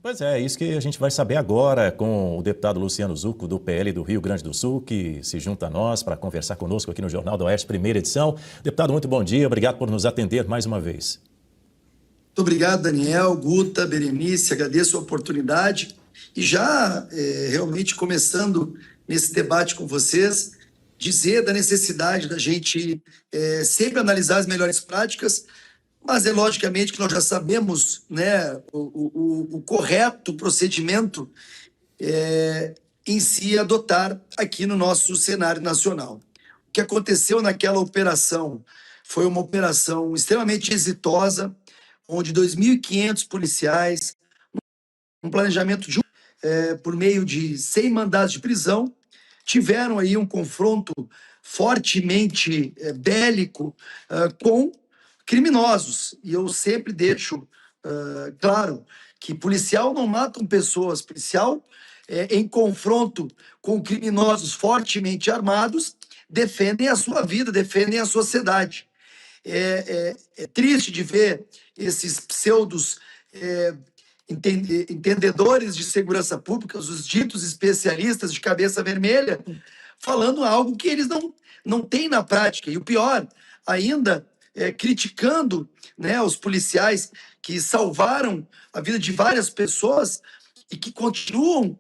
Pois é isso que a gente vai saber agora com o deputado Luciano Zucco, do PL do Rio Grande do Sul, que se junta a nós para conversar conosco aqui no Jornal do Oeste, primeira edição. Deputado, muito bom dia, obrigado por nos atender mais uma vez. Muito obrigado, Daniel, Guta, Berenice, agradeço a oportunidade. E já realmente começando nesse debate com vocês, dizer da necessidade da gente sempre analisar as melhores práticas, mas é logicamente que nós já sabemos, né, o correto procedimento em si adotar aqui no nosso cenário nacional. O que aconteceu naquela operação foi uma operação extremamente exitosa, onde 2.500 policiais, um planejamento de por meio de 100 mandados de prisão, tiveram aí um confronto fortemente bélico com criminosos. E eu sempre deixo claro que policial não matam pessoas, policial em confronto com criminosos fortemente armados defendem a sua vida, defendem a sociedade. É triste de ver esses pseudos entendedores de segurança pública, os ditos especialistas de cabeça vermelha, falando algo que eles não têm na prática. E o pior, ainda criticando, né, os policiais que salvaram a vida de várias pessoas e que continuam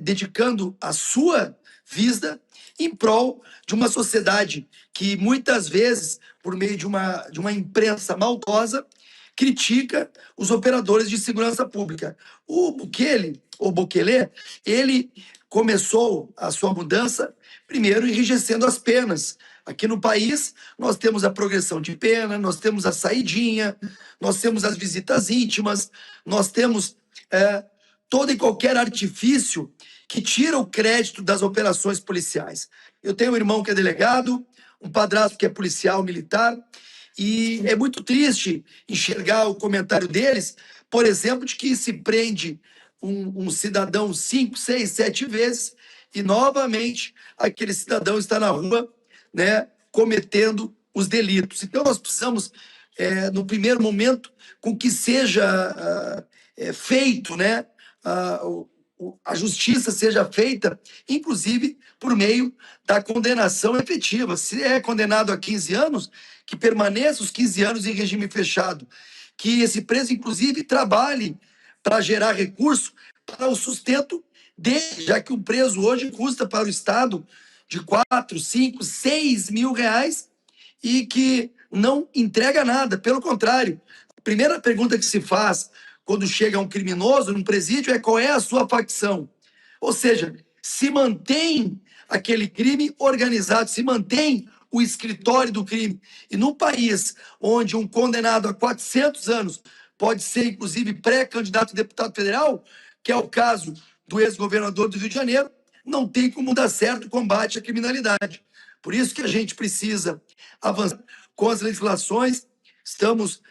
dedicando a sua vida em prol de uma sociedade que muitas vezes, por meio de uma imprensa maldosa, critica os operadores de segurança pública. O Bukele, ele começou a sua mudança, primeiro, enrijecendo as penas. Aqui no país, nós temos a progressão de pena, nós temos a saidinha, nós temos as visitas íntimas, nós temos todo e qualquer artifício que tira o crédito das operações policiais. Eu tenho um irmão que é delegado, um padrasto que é policial militar, e é muito triste enxergar o comentário deles, por exemplo, de que se prende um cidadão 5, 6, 7 vezes e novamente aquele cidadão está na rua, né, cometendo os delitos. Então nós precisamos, no primeiro momento, com que seja feito, né, a justiça seja feita, inclusive por meio da condenação efetiva. Se é condenado a 15 anos, que permaneça os 15 anos em regime fechado. Que esse preso, inclusive, trabalhe para gerar recurso para o sustento dele, já que um preso hoje custa para o Estado de 4, 5, 6 mil reais e que não entrega nada. Pelo contrário, a primeira pergunta que se faz quando chega um criminoso num presídio é: qual é a sua facção? Ou seja, se mantém aquele crime organizado, se mantém o escritório do crime. E num país onde um condenado a 400 anos pode ser, inclusive, pré-candidato a deputado federal, que é o caso do ex-governador do Rio de Janeiro, não tem como dar certo o combate à criminalidade. Por isso que a gente precisa avançar com as legislações. Estamos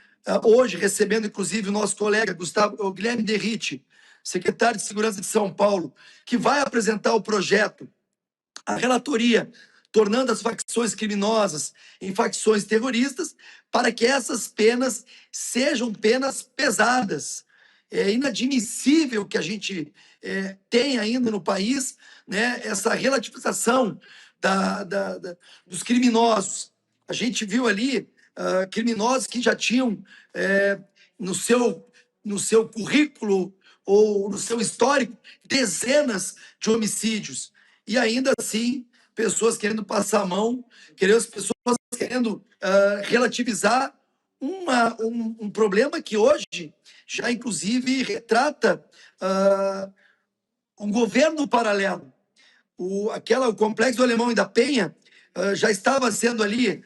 hoje recebendo, inclusive, o nosso colega Guilherme Derrite, secretário de Segurança de São Paulo, que vai apresentar o projeto, a relatoria, tornando as facções criminosas em facções terroristas, para que essas penas sejam penas pesadas. É inadmissível que a gente tenha ainda no país, né, essa relativização dos criminosos. A gente viu ali criminosos que já tinham no seu currículo ou no seu histórico dezenas de homicídios. E ainda assim, pessoas querendo passar a mão, pessoas querendo relativizar um problema que hoje já, inclusive, retrata um governo paralelo. O Complexo do Alemão e da Penha já estava sendo ali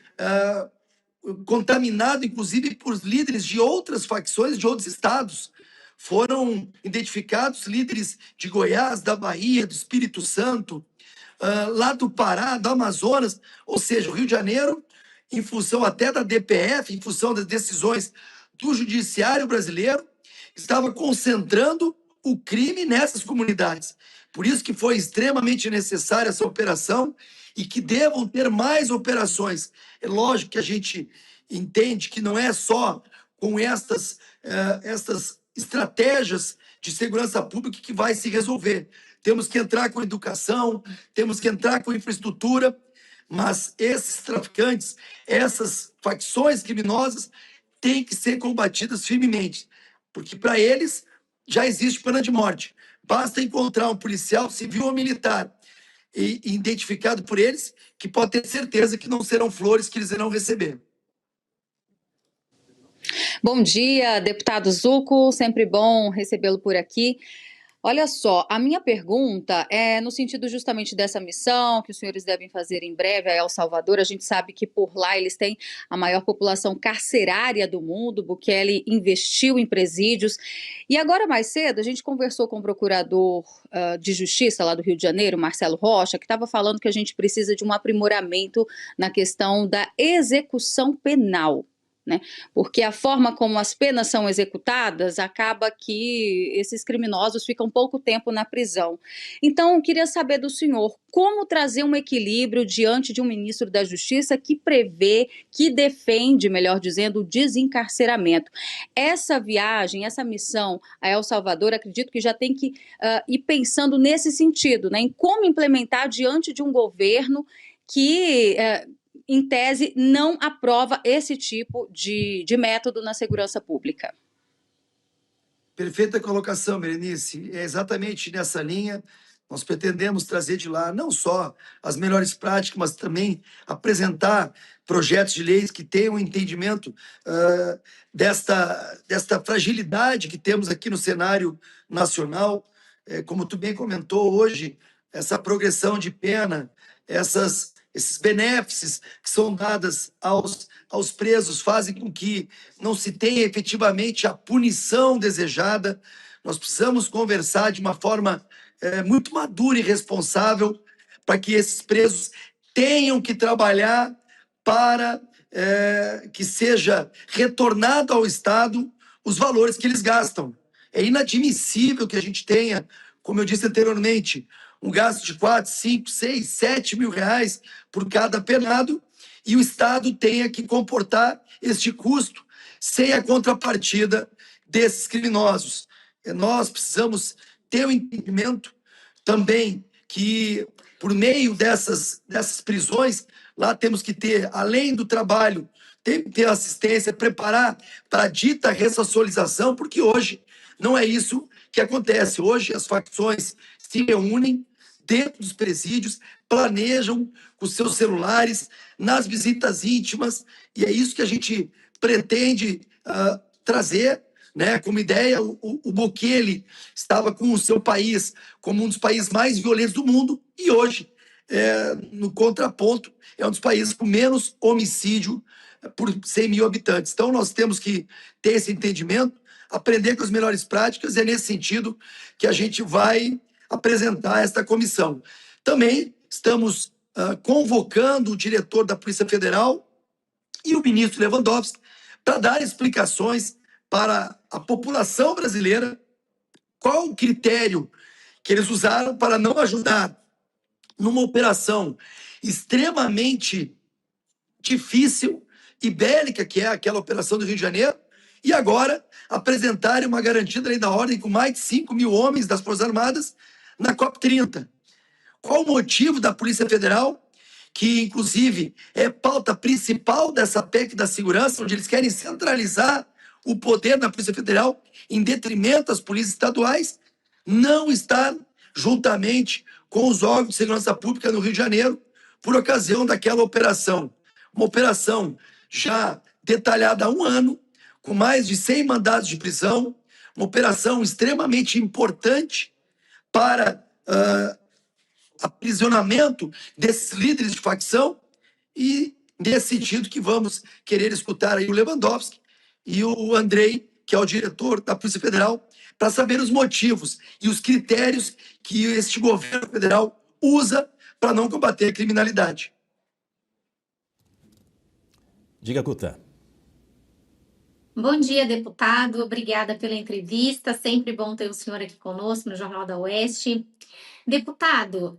contaminado, inclusive, por líderes de outras facções, de outros estados. Foram identificados líderes de Goiás, da Bahia, do Espírito Santo, lá do Pará, do Amazonas, ou seja, o Rio de Janeiro, em função até da DPF, em função das decisões do judiciário brasileiro, estava concentrando o crime nessas comunidades. Por isso que foi extremamente necessária essa operação e que devam ter mais operações. É lógico que a gente entende que não é só com estas estratégias de segurança pública que vai se resolver. Temos que entrar com educação, temos que entrar com infraestrutura, mas esses traficantes, essas facções criminosas, têm que ser combatidas firmemente, porque para eles já existe pena de morte. Basta encontrar um policial civil ou militar e identificado por eles, que pode ter certeza que não serão flores que eles irão receber. Bom dia, deputado Zucco, sempre bom recebê-lo por aqui. Olha só, a minha pergunta é no sentido justamente dessa missão que os senhores devem fazer em breve a El Salvador. A gente sabe que por lá eles têm a maior população carcerária do mundo. Bukele investiu em presídios. E agora, mais cedo, a gente conversou com o procurador de Justiça lá do Rio de Janeiro, Marcelo Rocha, que estava falando que a gente precisa de um aprimoramento na questão da execução penal, né? Porque a forma como as penas são executadas acaba que esses criminosos ficam pouco tempo na prisão. Então, eu queria saber do senhor como trazer um equilíbrio diante de um ministro da Justiça que prevê, que defende, melhor dizendo, o desencarceramento. Essa viagem, essa missão a El Salvador, acredito que já tem que ir pensando nesse sentido, né? Em como implementar diante de um governo que em tese, não aprova esse tipo de método na segurança pública. Perfeita colocação, Berenice. É exatamente nessa linha. Nós pretendemos trazer de lá não só as melhores práticas, mas também apresentar projetos de leis que tenham um entendimento desta fragilidade que temos aqui no cenário nacional. Como tu bem comentou hoje, essa progressão de pena, esses benefícios que são dados aos presos fazem com que não se tenha efetivamente a punição desejada. Nós precisamos conversar de uma forma muito madura e responsável para que esses presos tenham que trabalhar para que seja retornado ao Estado os valores que eles gastam. É inadmissível que a gente tenha, como eu disse anteriormente, um gasto de 4, 5, 6, 7 mil reais por cada penado e o Estado tenha que comportar este custo sem a contrapartida desses criminosos. Nós precisamos ter um entendimento também que, por meio dessas prisões, lá temos que ter, além do trabalho, tem que ter assistência, preparar para a dita ressocialização, porque hoje não é isso que acontece. Hoje as facções se reúnem dentro dos presídios, planejam com seus celulares, nas visitas íntimas, e é isso que a gente pretende trazer, né, como ideia. O Bukele estava com o seu país como um dos países mais violentos do mundo, e hoje, no contraponto, é um dos países com menos homicídio por 100 mil habitantes. Então, nós temos que ter esse entendimento, aprender com as melhores práticas, e é nesse sentido que a gente vai apresentar esta comissão. Também estamos convocando o diretor da Polícia Federal e o ministro Lewandowski para dar explicações para a população brasileira qual o critério que eles usaram para não ajudar numa operação extremamente difícil e bélica, que é aquela operação do Rio de Janeiro, e agora apresentarem uma garantia da lei da ordem com mais de 5 mil homens das Forças Armadas na COP30. Qual o motivo da Polícia Federal, que inclusive é pauta principal dessa PEC da segurança, onde eles querem centralizar o poder da Polícia Federal em detrimento das polícias estaduais, não estar juntamente com os órgãos de segurança pública no Rio de Janeiro por ocasião daquela operação. Uma operação já detalhada há um ano, com mais de 100 mandados de prisão, uma operação extremamente importante para aprisionamento desses líderes de facção, e nesse sentido que vamos querer escutar aí o Lewandowski e o Andrei, que é o diretor da Polícia Federal, para saber os motivos e os critérios que este governo federal usa para não combater a criminalidade. Diga, Kuta. Bom dia, deputado. Obrigada pela entrevista. Sempre bom ter o senhor aqui conosco no Jornal da Oeste. Deputado,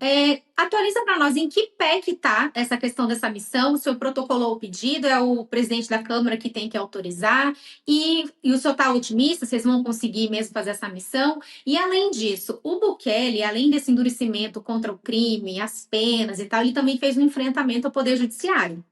atualiza para nós em que pé que está essa questão dessa missão. O senhor protocolou o pedido, é o presidente da Câmara que tem que autorizar, e o senhor está otimista, vocês vão conseguir mesmo fazer essa missão? E além disso, o Bukele, além desse endurecimento contra o crime, as penas e tal, ele também fez um enfrentamento ao Poder Judiciário,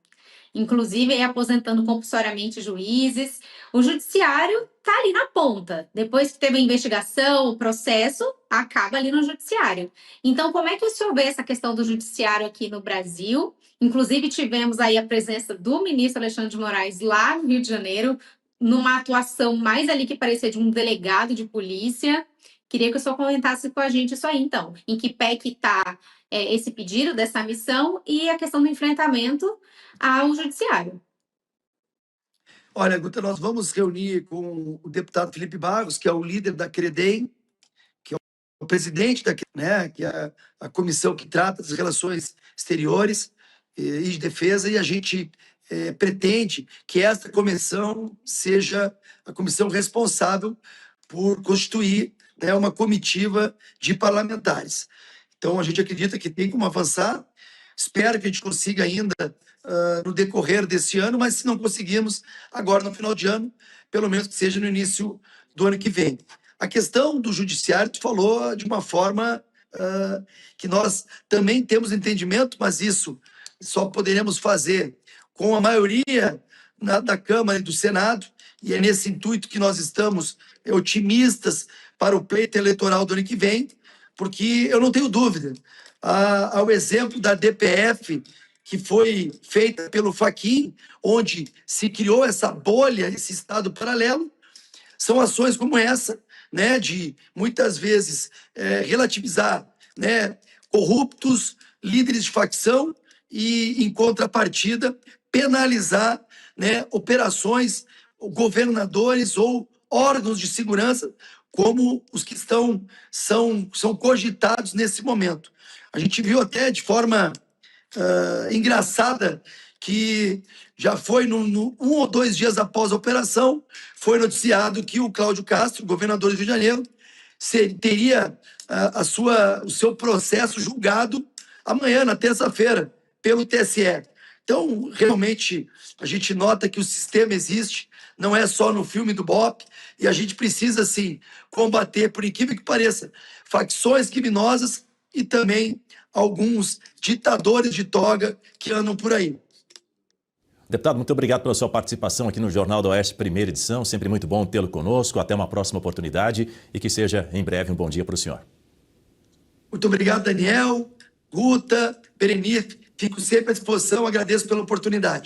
inclusive aposentando compulsoriamente juízes. O judiciário está ali na ponta. Depois que teve a investigação, o processo, acaba ali no judiciário. Então, como é que o senhor vê essa questão do judiciário aqui no Brasil? Inclusive, tivemos aí a presença do ministro Alexandre de Moraes lá no Rio de Janeiro, numa atuação mais ali que parecia de um delegado de polícia. Queria que o senhor comentasse com a gente isso aí, então. Em que pé que está esse pedido dessa missão e a questão do enfrentamento ao judiciário. Olha, Guta, nós vamos reunir com o deputado Felipe Barros, que é o líder da CREDEM, que é o presidente da, né, que é a comissão que trata das relações exteriores e de defesa, e a gente pretende que esta comissão seja a comissão responsável por constituir, né, uma comitiva de parlamentares. Então, a gente acredita que tem como avançar. Espero que a gente consiga ainda no decorrer desse ano, mas se não conseguirmos agora no final de ano, pelo menos que seja no início do ano que vem. A questão do judiciário, tu falou de uma forma que nós também temos entendimento, mas isso só poderemos fazer com a maioria da Câmara e do Senado, e é nesse intuito que nós estamos otimistas para o pleito eleitoral do ano que vem, porque eu não tenho dúvida, ao exemplo da DPF, que foi feita pelo Fachin, onde se criou essa bolha, esse estado paralelo, são ações como essa, né, de muitas vezes relativizar, né, corruptos, líderes de facção e, em contrapartida, penalizar, né, operações, governadores ou órgãos de segurança como os que são cogitados nesse momento. A gente viu até de forma engraçada que já foi um ou 2 dias após a operação, foi noticiado que o Cláudio Castro, governador do Rio de Janeiro, teria o seu processo julgado amanhã, na terça-feira, pelo TSE. Então, realmente, a gente nota que o sistema existe, não é só no filme do BOP, e a gente precisa, sim, combater, por incrível que pareça, facções criminosas e também alguns ditadores de toga que andam por aí. Deputado, muito obrigado pela sua participação aqui no Jornal do Oeste, primeira edição. Sempre muito bom tê-lo conosco. Até uma próxima oportunidade e que seja em breve um bom dia para o senhor. Muito obrigado, Daniel, Guta, Berenice. Fico sempre à disposição. Agradeço pela oportunidade.